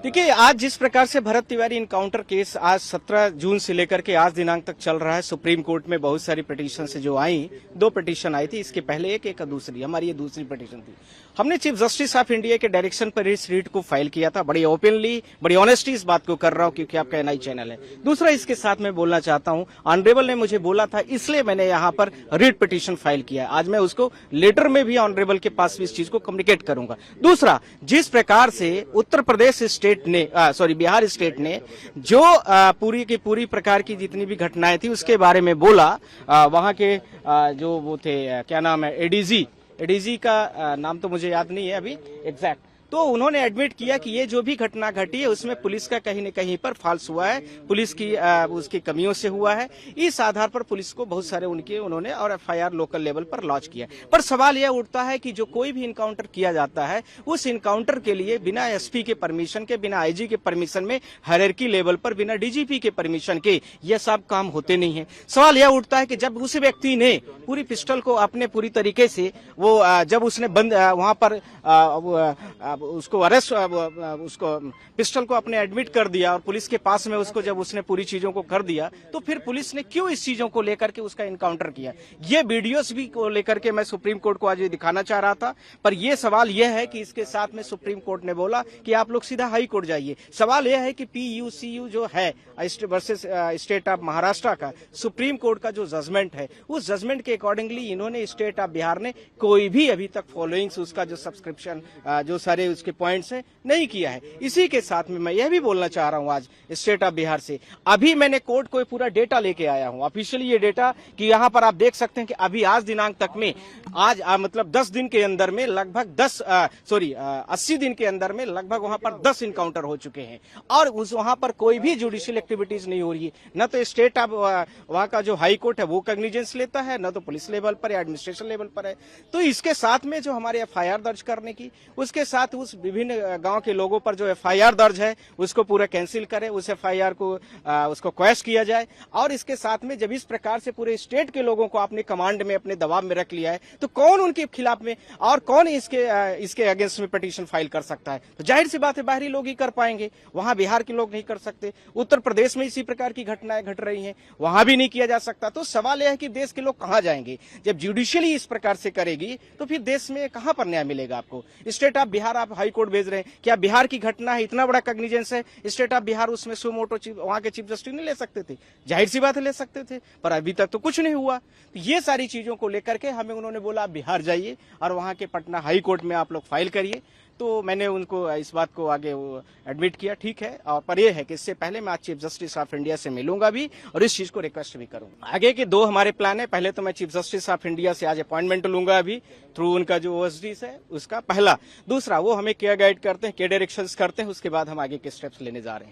देखिए, आज जिस प्रकार से भरत तिवारी इनकाउंटर केस आज 17 जून से लेकर के आज दिनांक तक चल रहा है, सुप्रीम कोर्ट में बहुत सारी पिटीशन से जो आई, 2 पिटीशन आई थी, इसके पहले एक दूसरी, हमारी ये दूसरी पिटीशन थी। हमने चीफ जस्टिस ऑफ इंडिया के डायरेक्शन पर इस रीट को फाइल किया था। बड़ी ओपनली, बड़ी ऑनेस्टी इस बात को कर रहा हूं क्योंकि आपका एनआई चैनल है। दूसरा, इसके साथ मैं बोलना चाहता हूं, ऑनरेबल ने मुझे बोला था, इसलिए मैंने यहाँ पर रीट पिटीशन फाइल किया है। आज मैं उसको लेटर में भी ऑनरेबल के पास भी इस चीज को कम्युनिकेट करूंगा। दूसरा, जिस प्रकार से उत्तर प्रदेश स्टेट ने बिहार स्टेट ने जो पूरी की पूरी प्रकार की जितनी भी घटनाएं थी उसके बारे में बोला, वहां के जो वो थे, क्या नाम है, एडीजी का नाम तो मुझे याद नहीं है अभी एग्जैक्ट, तो उन्होंने एडमिट किया कि ये जो भी घटना घटी है उसमें पुलिस का कहीं न कहीं पर फॉल्स हुआ है, पुलिस की उसकी कमियों से हुआ है। इस आधार पर पुलिस को बहुत सारे उन्होंने और एफआईआर लोकल लेवल पर लॉन्च किया। पर सवाल यह उठता है कि जो कोई भी इनकाउंटर किया जाता है, उस इनकाउंटर के लिए बिना एसपी के परमिशन के, बिना आईजी के परमिशन में, हायरार्की लेवल पर बिना डीजीपी के परमिशन के यह सब काम होते नहीं है। सवाल यह उठता है कि जब उस व्यक्ति ने पूरी पिस्टल को अपने पूरी तरीके से वो जब उसने बंद वहां पर उसको अरेस्ट, उसको पिस्टल को अपने एडमिट कर दिया और पुलिस के पास में उसको जब उसने पूरी चीजों को कर दिया, तो फिर पुलिस ने क्यों इस चीजों को लेकर के उसका इनकाउंटर किया? ये वीडियोस भी को लेकर के मैं सुप्रीम कोर्ट को आज ये दिखाना चाह रहा था। पर यह सवाल यह है कि इसके साथ में सुप्रीम कोर्ट ने बोला कि आप लोग सीधा हाई कोर्ट जाइए। सवाल यह है कि पीयूसीयू जो है वर्सेस स्टेट ऑफ महाराष्ट्र का सुप्रीम कोर्ट का जो जजमेंट है, उस जजमेंट के अकॉर्डिंगली इन्होंने स्टेट ऑफ बिहार ने कोई भी अभी तक फॉलोइंग्स, उसका जो सब्सक्रिप्शन, जो सारे उसके पॉइंट्स हैं, नहीं किया है। इसी के साथ में मैं यह भी बोलना चाह रहा हूं आज स्टेट ऑफ बिहार से, अभी मैंने कोर्ट को पूरा डेटा लेके आया हूं, ऑफिशियली ये डेटा, कि यहां पर आप देख सकते हैं कि अभी आज दिनांक तक में, आज मतलब 10 दिन के अंदर में लगभग 80 दिन के अंदर में लगभग वहां पर 10 इनकाउंटर हो चुके हैं और वहां पर कोई भी जुडिशियल एक्टिविटीज नहीं हो रही है। न तो स्टेट ऑफ वहां का जो हाई कोर्ट है वो कॉग्निजेंस लेता है, न तो पुलिस लेवल पर या एडमिनिस्ट्रेशन लेवल पर है। तो इसके साथ में जो हमारे एफआईआर दर्ज करने की, उसके साथ उस विभिन्न गांव के लोगों पर जो एफआईआर दर्ज है उसको पूरा कैंसिल करें, उस एफआईआर को उसको क्वैश किया जाए। और इसके साथ में जब इस प्रकार से पूरे स्टेट के लोगों को अपने कमांड में, अपने दबाव में रख लिया है, तो कौन उनके खिलाफ में और कौन इसके अगेंस्ट में पिटीशन फाइल कर सकता है? तो जाहिर सी बात है बाहरी लोग ही कर पाएंगे, वहां बिहार के लोग नहीं कर सकते। उत्तर प्रदेश में इसी प्रकार की घटनाएं घट रही हैं, वहां भी नहीं किया जा सकता। तो सवाल यह है कि देश के लोग कहां जाएंगे? जब जुडिशियली इस प्रकार से करेगी तो फिर देश में कहां पर न्याय मिलेगा आपको? स्टेट ऑफ बिहार आप हाई कोर्ट भेज रहे हैं, क्या बिहार की घटना है, इतना बड़ा कॉग्निजेंस है, स्टेट ऑफ बिहार उसमें सुमोटो वहां के चीफ जस्टिस नहीं ले सकते थे? जाहिर सी बात है ले सकते थे, पर अभी तक तो कुछ नहीं हुआ। तो ये सारी चीजों को लेकर के हमें उन्होंने बोला आप बिहार जाइए और वहां के पटना हाई कोर्ट में आप लोग फाइल करिए। तो मैंने उनको इस बात को आगे एडमिट किया, ठीक है। और पर यह है कि इससे पहले मैं आज चीफ जस्टिस ऑफ इंडिया से मिलूंगा भी और इस चीज को रिक्वेस्ट भी करूंगा। आगे के 2 हमारे प्लान है। पहले तो मैं चीफ जस्टिस ऑफ इंडिया से आज अपॉइंटमेंट लूंगा अभी थ्रू उनका जो ओएसडीज है उसका, पहला। दूसरा, वो हमें क्या गाइड करते हैं, क्या डायरेक्शंस करते हैं, उसके बाद हम आगे के स्टेप्स लेने जा रहे हैं।